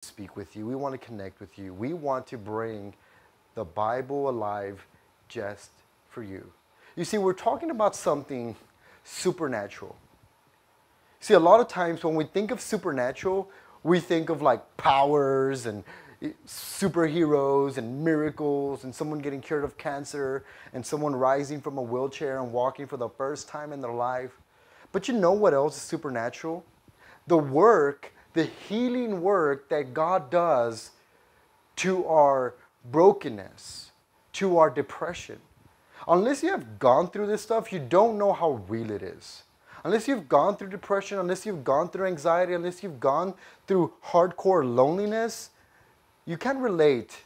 speak with you. We want to connect with you. We want to bring the Bible alive just for you. You see, we're talking about something supernatural. See, a lot of times when we think of supernatural, we think of like powers and superheroes and miracles and someone getting cured of cancer and someone rising from a wheelchair and walking for the first time in their life. But you know what else is supernatural? The work, the healing work that God does to our brokenness, to our depression. Unless you have gone through this stuff, you don't know how real it is. Unless you've gone through depression, unless you've gone through anxiety, unless you've gone through hardcore loneliness, you can't relate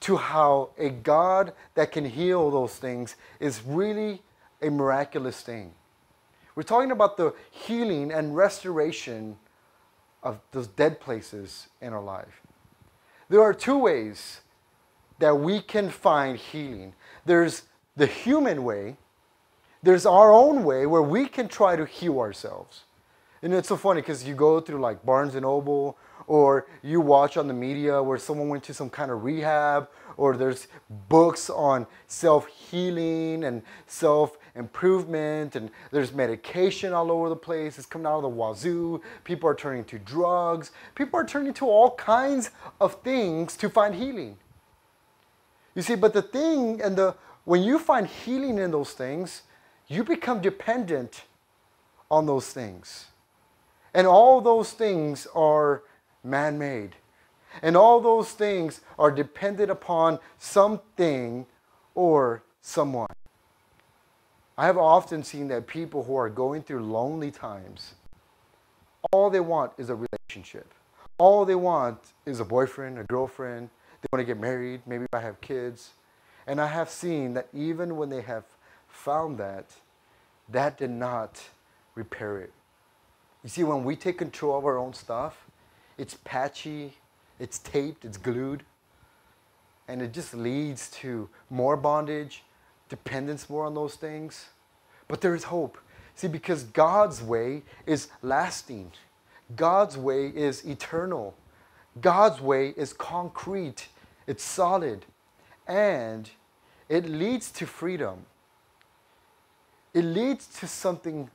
to how a God that can heal those things is really a miraculous thing. We're talking about the healing and restoration of those dead places in our life. There are two ways that we can find healing. There's the human way. There's our own way where we can try to heal ourselves. And it's so funny because you go through like Barnes and Noble, or you watch on the media where someone went to some kind of rehab, or there's books on self-healing and self-improvement, and there's medication all over the place. It's coming out of the wazoo. People are turning to drugs. People are turning to all kinds of things to find healing. You see, but the thing, when you find healing in those things, you become dependent on those things. And all those things are man-made. And all those things are dependent upon something or someone. I have often seen that people who are going through lonely times, all they want is a relationship. All they want is a boyfriend, a girlfriend. They want to get married, maybe I have kids. And I have seen that even when they have found that, that did not repair it. You see, when we take control of our own stuff, it's patchy, it's taped, it's glued, and it just leads to more bondage, dependence more on those things. But there is hope. See, because God's way is lasting. God's way is eternal. God's way is concrete. It's solid. And it leads to freedom. It leads to something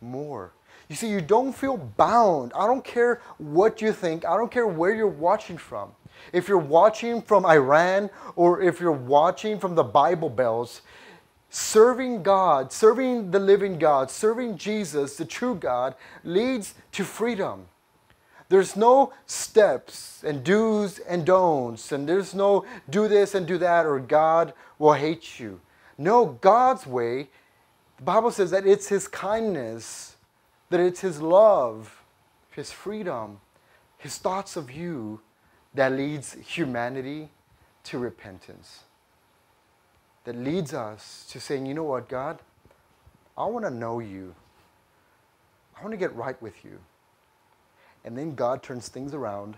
more. You see, you don't feel bound. I don't care what you think. I don't care where you're watching from. If you're watching from Iran or if you're watching from the Bible Belts, serving God, serving the living God, serving Jesus, the true God, leads to freedom. There's no steps and do's and don'ts, and there's no do this and do that or God will hate you. No, God's way, the Bible says that it's His kindness, that it's His love, His freedom, His thoughts of you that leads humanity to repentance. That leads us to saying, you know what, God, I want to know you. I want to get right with you. And then God turns things around.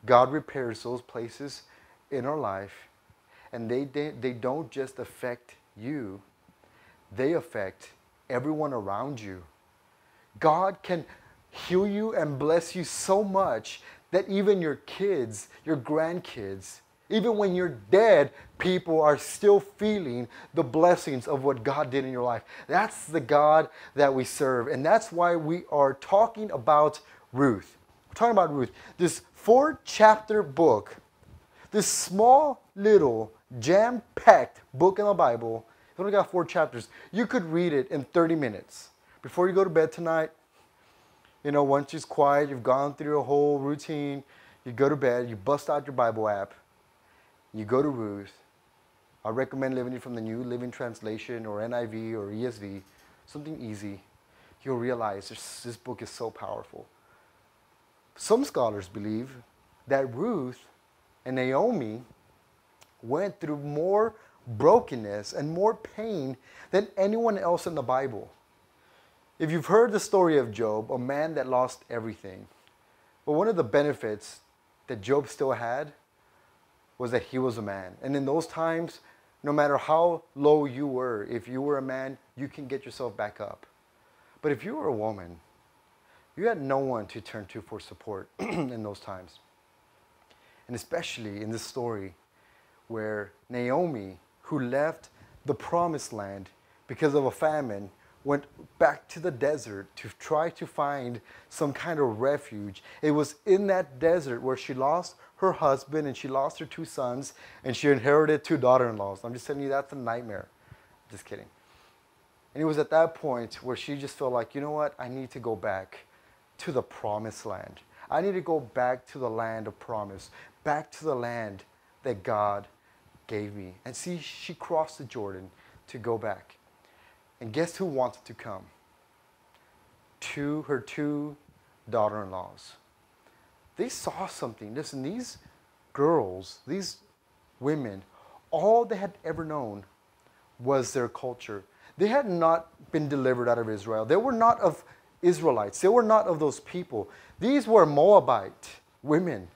God repairs those places in our life. And they don't just affect you. They affect everyone around you. God can heal you and bless you so much that even your kids, your grandkids, even when you're dead, people are still feeling the blessings of what God did in your life. That's the God that we serve. And that's why we are talking about Ruth. We're talking about Ruth. This 4-chapter book, this small, little, jam-packed book in the Bible, it's only got 4 chapters. You could read it in 30 minutes. Before you go to bed tonight, you know, once it's quiet, you've gone through a whole routine, you go to bed, you bust out your Bible app, you go to Ruth. I recommend living it from the New Living Translation or NIV or ESV, something easy. You'll realize this book is so powerful. Some scholars believe that Ruth and Naomi went through more brokenness and more pain than anyone else in the Bible. If you've heard the story of Job, a man that lost everything, but one of the benefits that Job still had was that he was a man. And in those times, no matter how low you were, if you were a man, you can get yourself back up. But if you were a woman, you had no one to turn to for support in those times. And especially in this story where Naomi, who left the promised land because of a famine, went back to the desert to try to find some kind of refuge. It was in that desert where she lost her husband and she lost her 2 sons and she inherited 2 daughter-in-laws. I'm just telling you, that's a nightmare. Just kidding. And it was at that point where she just felt like, you know what? I need to go back to the promised land. I need to go back to the land of promise, back to the land that God gave me. And see, she crossed the Jordan to go back. And guess who wanted to come? Her 2 daughter-in-laws. They saw something. Listen, these girls, these women, all they had ever known was their culture. They had not been delivered out of Israel. They were not of Israelites. They were not of those people. These were Moabite women.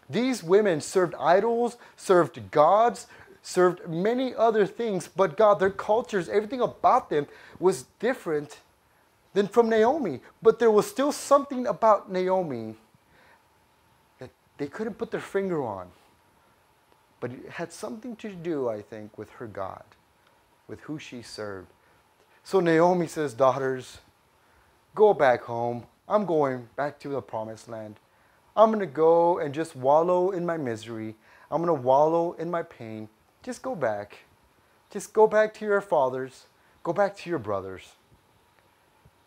These women served idols, served gods, served many other things, but God, their cultures, everything about them was different than from Naomi. But there was still something about Naomi that they couldn't put their finger on. But it had something to do, I think, with her God, with who she served. So Naomi says, daughters, go back home. I'm going back to the promised land. I'm going to go and just wallow in my misery. I'm going to wallow in my pain. Just go back. Just go back to your fathers. Go back to your brothers.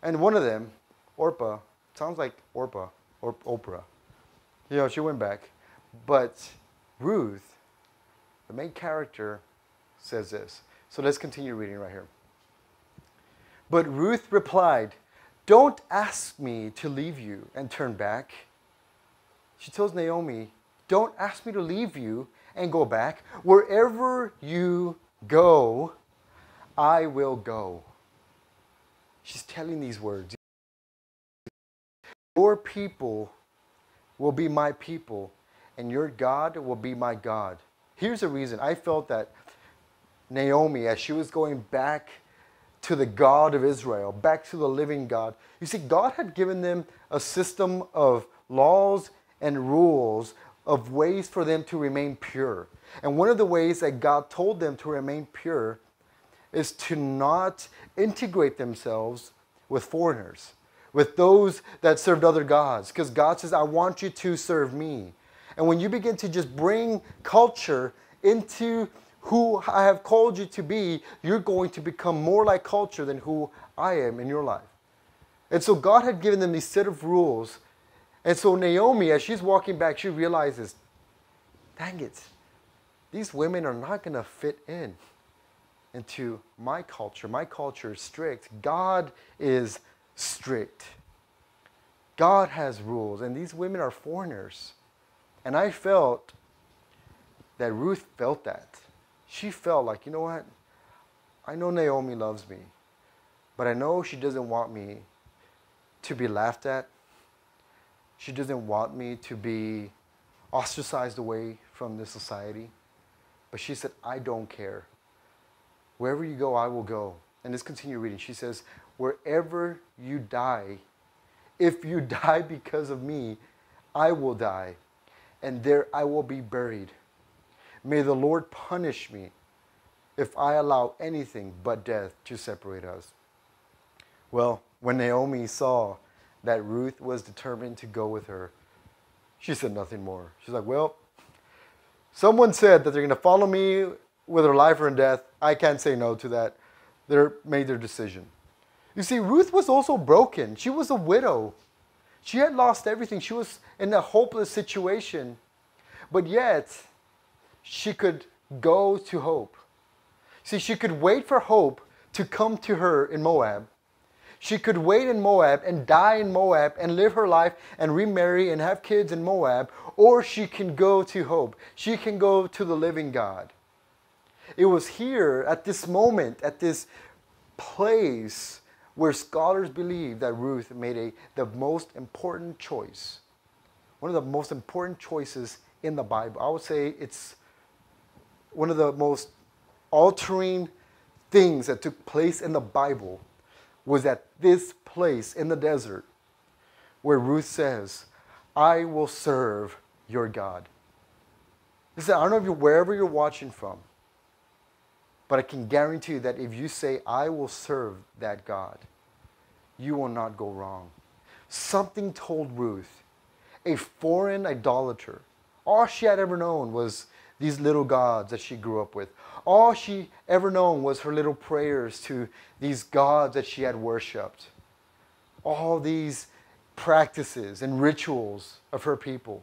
And one of them, Orpah, sounds like Orpah or Oprah. You know, she went back. But Ruth, the main character, says this. So let's continue reading right here. But Ruth replied, don't ask me to leave you and turn back. She tells Naomi, don't ask me to leave you and go back. Wherever you go, I will go. She's telling these words. Your people will be my people, and your God will be my God. Here's the reason. I felt that Naomi, as she was going back to the God of Israel, back to the living God, you see, God had given them a system of laws and rules of ways for them to remain pure. And one of the ways that God told them to remain pure is to not integrate themselves with foreigners, with those that served other gods. Because God says, I want you to serve me. And when you begin to just bring culture into who I have called you to be, you're going to become more like culture than who I am in your life. And so God had given them these set of rules. And so Naomi, as she's walking back, she realizes, dang it, these women are not going to fit into my culture. My culture is strict. God is strict. God has rules, and these women are foreigners. And I felt that Ruth felt that. She felt like, you know what? I know Naomi loves me, but I know she doesn't want me to be laughed at. She doesn't want me to be ostracized away from this society. But she said, I don't care. Wherever you go, I will go. And let's continue reading. She says, wherever you die, if you die because of me, I will die, and there I will be buried. May the Lord punish me if I allow anything but death to separate us. Well, when Naomi saw that Ruth was determined to go with her, she said nothing more. She's like, well, someone said that they're going to follow me whether life or in death. I can't say no to that. They made their decision. You see, Ruth was also broken. She was a widow. She had lost everything. She was in a hopeless situation. But yet, she could go to hope. See, she could wait for hope to come to her in Moab. She could wait in Moab and die in Moab and live her life and remarry and have kids in Moab, or she can go to hope. She can go to the living God. It was here at this moment, at this place, where scholars believe that Ruth made the most important choice. One of the most important choices in the Bible. I would say it's one of the most altering things that took place in the Bible was at this place in the desert where Ruth says, I will serve your God. Listen, I don't know if wherever you're watching from, but I can guarantee you that if you say, I will serve that God, you will not go wrong. Something told Ruth, a foreign idolater, all she had ever known was these little gods that she grew up with. All she ever known was her little prayers to these gods that she had worshipped. All these practices and rituals of her people.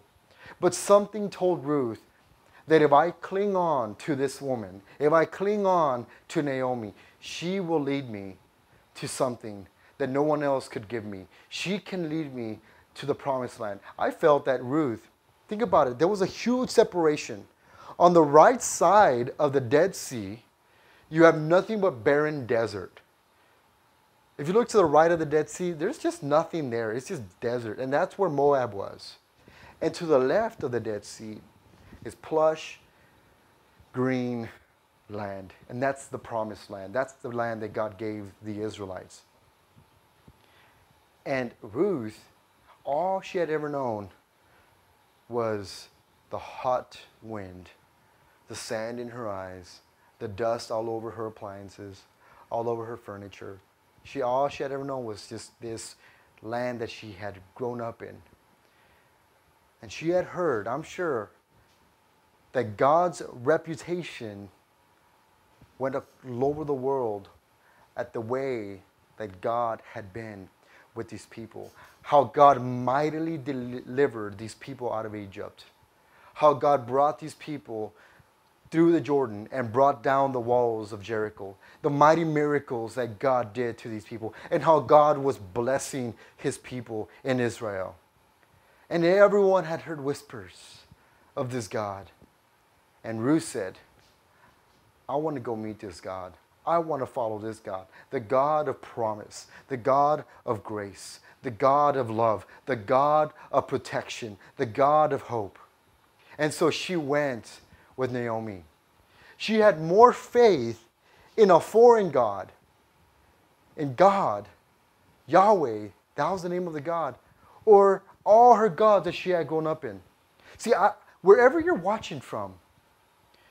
But something told Ruth that if I cling on to this woman, if I cling on to Naomi, she will lead me to something that no one else could give me. She can lead me to the promised land. I felt that Ruth, think about it, there was a huge separation. On the right side of the Dead Sea, you have nothing but barren desert. If you look to the right of the Dead Sea, there's just nothing there. It's just desert. And that's where Moab was. And to the left of the Dead Sea is plush, green land. And that's the promised land. That's the land that God gave the Israelites. And Ruth, all she had ever known was the hot wind, the sand in her eyes, the dust all over her appliances, all over her furniture. All she had ever known was just this land that she had grown up in. And she had heard, I'm sure, that God's reputation went all over the world at the way that God had been with these people. How God mightily delivered these people out of Egypt. How God brought these people through the Jordan and brought down the walls of Jericho. The mighty miracles that God did to these people. And how God was blessing his people in Israel. And everyone had heard whispers of this God. And Ruth said, I want to go meet this God. I want to follow this God. The God of promise. The God of grace. The God of love. The God of protection. The God of hope. And so she went with Naomi. She had more faith in a foreign God. In God, Yahweh, that was the name of the God. Or all her gods that she had grown up in. See, wherever you're watching from,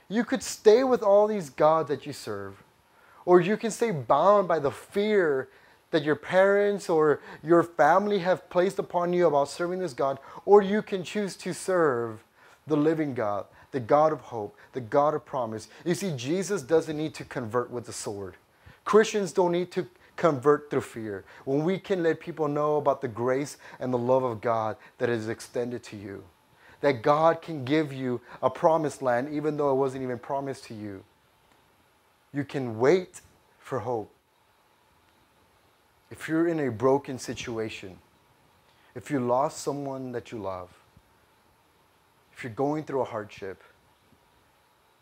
you could stay with all these gods that you serve. Or you can stay bound by the fear that your parents or your family have placed upon you about serving this God. Or you can choose to serve the living God, the God of hope, the God of promise. You see, Jesus doesn't need to convert with the sword. Christians don't need to convert through fear. When we can let people know about the grace and the love of God that is extended to you. That God can give you a promised land even though it wasn't even promised to you. You can wait for hope. If you're in a broken situation, if you lost someone that you love, if you're going through a hardship,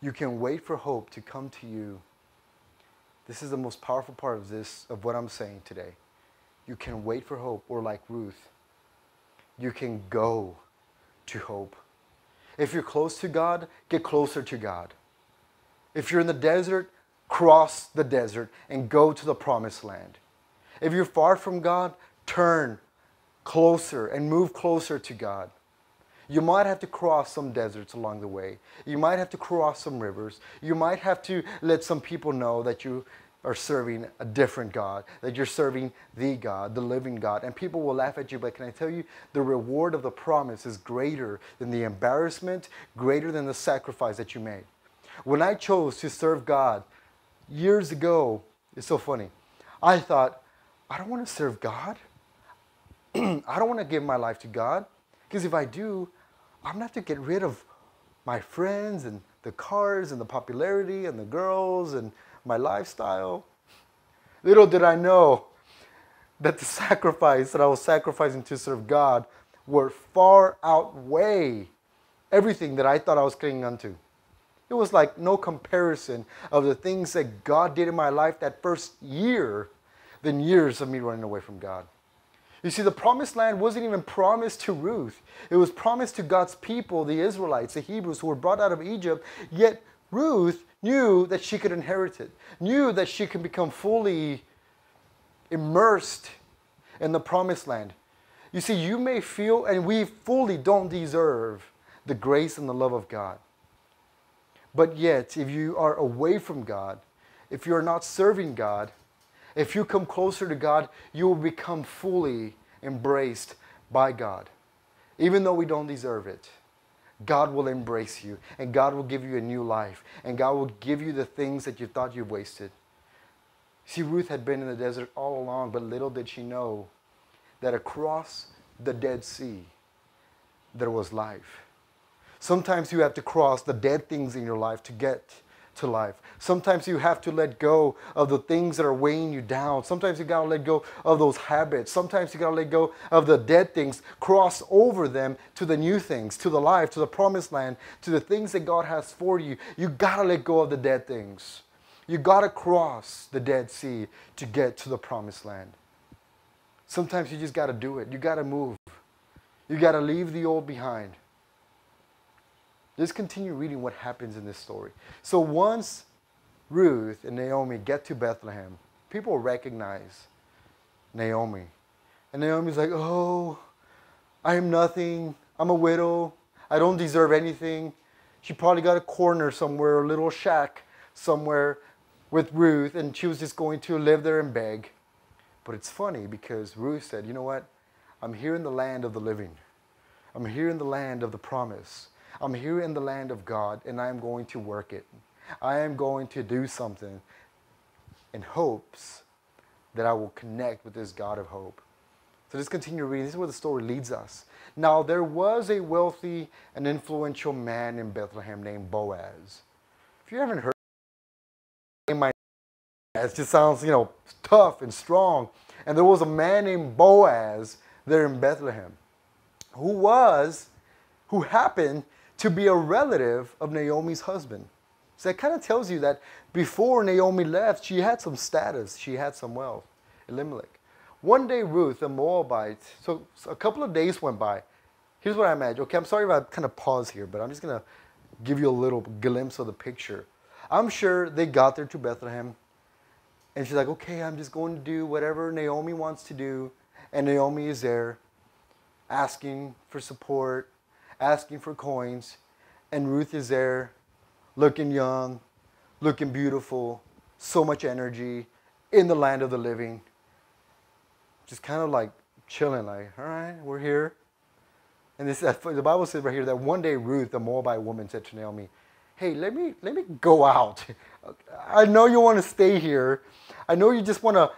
you can wait for hope to come to you. This is the most powerful part of what I'm saying today. You can wait for hope, or like Ruth, you can go to hope. If you're close to God, get closer to God. If you're in the desert, cross the desert and go to the promised land. If you're far from God, turn closer and move closer to God. You might have to cross some deserts along the way. You might have to cross some rivers. You might have to let some people know that you are serving a different God, that you're serving the God, the living God. And people will laugh at you, but can I tell you, the reward of the promise is greater than the embarrassment, greater than the sacrifice that you made. When I chose to serve God years ago, it's so funny. I thought, I don't want to serve God. I don't want to give my life to God. Because if I do, I'm going to have to get rid of my friends and the cars and the popularity and the girls and my lifestyle. Little did I know that the sacrifice that I was sacrificing to serve God would far outweigh everything that I thought I was clinging onto. It was like no comparison of the things that God did in my life that first year than years of me running away from God. You see, the promised land wasn't even promised to Ruth. It was promised to God's people, the Israelites, the Hebrews who were brought out of Egypt. Yet Ruth knew that she could inherit it, knew that she could become fully immersed in the promised land. You see, you may feel, and we fully don't deserve the grace and the love of God. But yet, if you are away from God, if you're not serving God, if you come closer to God, you will become fully embraced by God. Even though we don't deserve it, God will embrace you, and God will give you a new life, and God will give you the things that you thought you wasted. See, Ruth had been in the desert all along, but little did she know that across the Dead Sea, there was life. Sometimes you have to cross the dead things in your life to get to life. Sometimes you have to let go of the things that are weighing you down. Sometimes you got to let go of those habits. Sometimes you got to let go of the dead things, cross over them to the new things, to the life, to the promised land, to the things that God has for you. You got to let go of the dead things. You got to cross the Dead Sea to get to the promised land. Sometimes you just got to do it. You got to move. You got to leave the old behind. Let's continue reading what happens in this story. So once Ruth and Naomi get to Bethlehem, people recognize Naomi. And Naomi's like, oh, I am nothing. I'm a widow. I don't deserve anything. She probably got a corner somewhere, a little shack somewhere with Ruth, and she was just going to live there and beg. But it's funny because Ruth said, you know what? I'm here in the land of the living. I'm here in the land of the promise. I'm here in the land of God, and I am going to work it. I am going to do something in hopes that I will connect with this God of hope. So let's continue reading. This is where the story leads us. Now, there was a wealthy and influential man in Bethlehem named Boaz. If you haven't heard it just sounds, tough and strong. And there was a man named Boaz there in Bethlehem who happened to be a relative of Naomi's husband. So that kind of tells you that before Naomi left, she had some status. She had some wealth. Elimelech. One day, Ruth, the Moabite, so a couple of days went by. Here's what I imagine. Okay, I'm sorry if I kind of pause here, but I'm just going to give you a little glimpse of the picture. I'm sure they got there to Bethlehem. And she's like, okay, I'm just going to do whatever Naomi wants to do. And Naomi is there asking for support, asking for coins. And Ruth is there looking young, looking beautiful, so much energy in the land of the living. Just kind of like chilling, like, all right, we're here. And the Bible says right here that one day Ruth, the Moabite woman, said to Naomi, hey, let me go out. I know you want to stay here. I know you just want to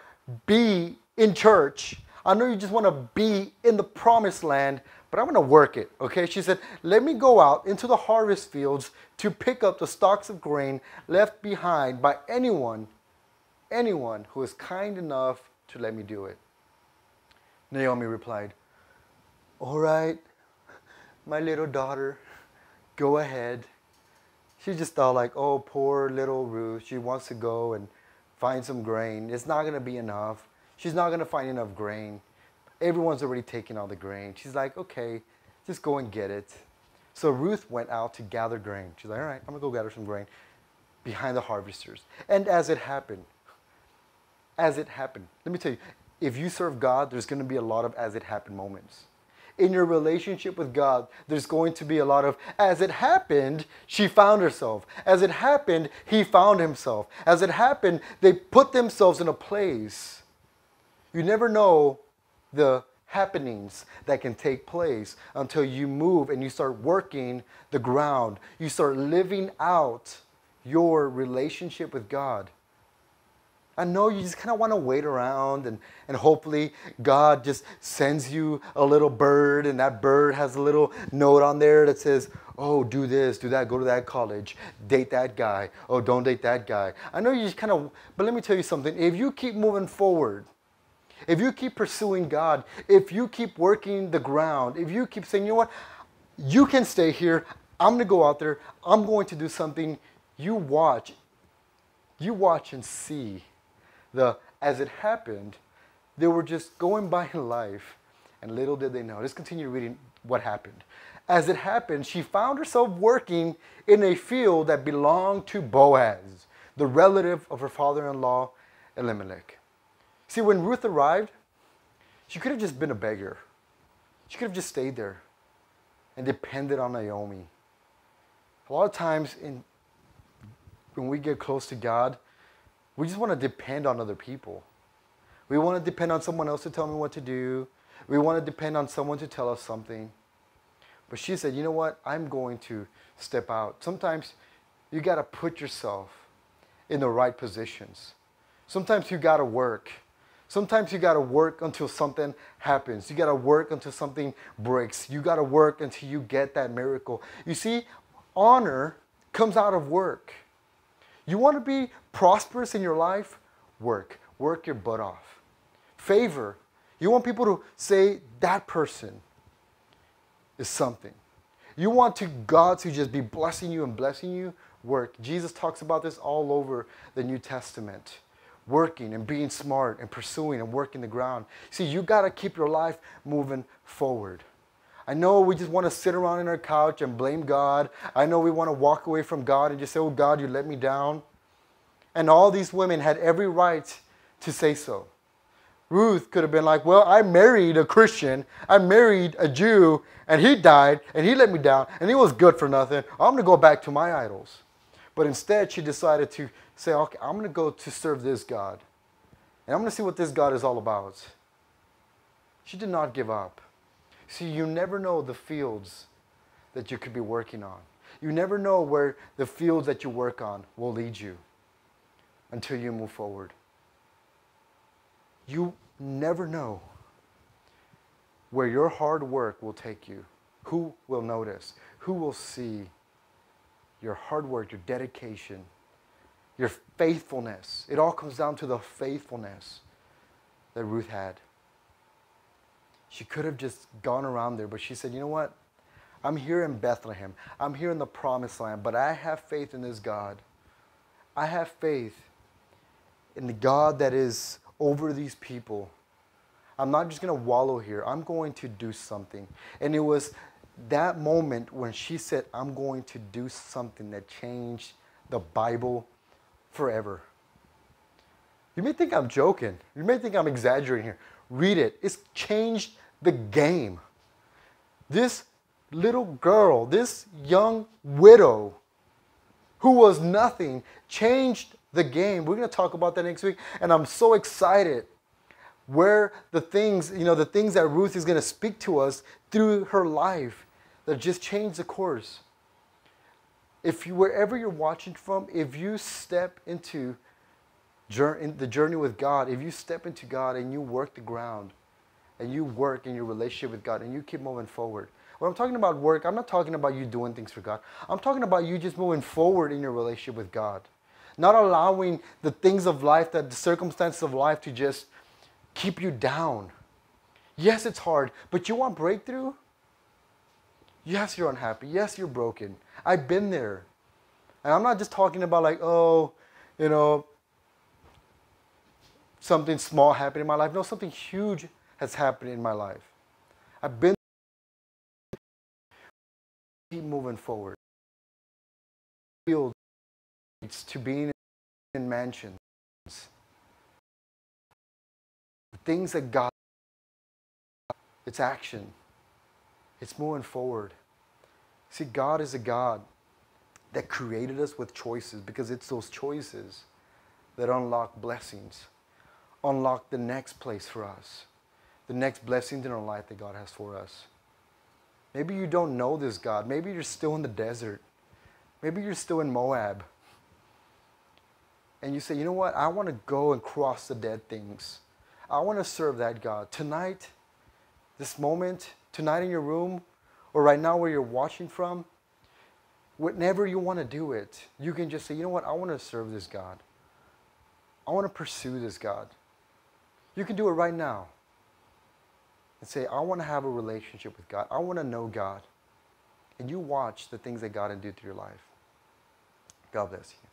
be in church. I know you just want to be in the promised land, but I'm going to work it, okay? She said, let me go out into the harvest fields to pick up the stalks of grain left behind by anyone who is kind enough to let me do it. Naomi replied, all right, my little daughter, go ahead. She just thought like, oh, poor little Ruth. She wants to go and find some grain. It's not going to be enough. She's not going to find enough grain. Everyone's already taken all the grain. She's like, okay, just go and get it. So Ruth went out to gather grain. She's like, all right, I'm going to go gather some grain behind the harvesters. And as it happened, let me tell you, if you serve God, there's going to be a lot of as it happened moments. In your relationship with God, there's going to be a lot of, as it happened, she found herself. As it happened, he found himself. As it happened, they put themselves in a place. You never know the happenings that can take place until you move and you start working the ground. You start living out your relationship with God. I know you just kind of want to wait around and hopefully God just sends you a little bird, and that bird has a little note on there that says, oh, do this, do that, go to that college, date that guy, oh, don't date that guy. I know you just kind of, but let me tell you something. If you keep moving forward, if you keep pursuing God, if you keep working the ground, if you keep saying, you know what, you can stay here, I'm going to go out there, I'm going to do something, you watch and see. As it happened, they were just going by in life, and little did they know. Let's continue reading what happened. As it happened, she found herself working in a field that belonged to Boaz, the relative of her father-in-law, Elimelech. See, when Ruth arrived, she could have just been a beggar. She could have just stayed there and depended on Naomi. A lot of times when we get close to God, we just want to depend on other people. We want to depend on someone else to tell me what to do. We want to depend on someone to tell us something. But she said, you know what? I'm going to step out. Sometimes you got to put yourself in the right positions. Sometimes you got to work. Sometimes you got to work until something happens. You got to work until something breaks. You got to work until you get that miracle. You see, honor comes out of work. You want to be prosperous in your life? Work. Work your butt off. Favor. You want people to say that person is something. You want God to just be blessing you and blessing you? Work. Jesus talks about this all over the New Testament. Working and being smart and pursuing and working the ground. See, you got to keep your life moving forward. I know we just want to sit around in our couch and blame God. I know we want to walk away from God and just say, oh God, you let me down. And all these women had every right to say so. Ruth could have been like, well, I married a Christian. I married a Jew, and he died, and he let me down, and he was good for nothing. I'm going to go back to my idols. But instead, she decided to say, okay, I'm going to go to serve this God. And I'm going to see what this God is all about. She did not give up. See, you never know the fields that you could be working on. You never know where the fields that you work on will lead you until you move forward. You never know where your hard work will take you. Who will notice? Who will see your hard work, your dedication, your faithfulness? It all comes down to the faithfulness that Ruth had. She could have just gone around there, but she said, you know what? I'm here in Bethlehem. I'm here in the promised land, but I have faith in this God. I have faith in the God that is over these people. I'm not just going to wallow here. I'm going to do something. And it was that moment when she said, I'm going to do something, that changed the Bible forever. You may think I'm joking. You may think I'm exaggerating here. Read it. It's changed the game. This little girl, this young widow who was nothing, changed the game. We're going to talk about that next week. And I'm so excited where the things that Ruth is going to speak to us through her life that just changed the course. Wherever you're watching from, if you step into the journey with God, if you step into God and you work the ground and you work in your relationship with God and you keep moving forward. When I'm talking about work, I'm not talking about you doing things for God. I'm talking about you just moving forward in your relationship with God. Not allowing the things of life, the circumstances of life to just keep you down. Yes, it's hard, but you want breakthrough? Yes, you're unhappy. Yes, you're broken. I've been there. And I'm not just talking about like, something small happened in my life. No, something huge has happened in my life. I've been keep moving forward. Fields to being in mansions. The things that God, it's action. It's moving forward. See, God is a God that created us with choices, because it's those choices that unlock blessings, unlock the next place for us, the next blessings in our life that God has for us. Maybe you don't know this God. Maybe you're still in the desert. Maybe you're still in Moab. And you say, you know what? I want to go and cross the dead things. I want to serve that God. Tonight, this moment, tonight in your room, or right now where you're watching from, whenever you want to do it, you can just say, you know what? I want to serve this God. I want to pursue this God. You can do it right now. And say, I want to have a relationship with God. I want to know God. And you watch the things that God can do through your life. God bless you.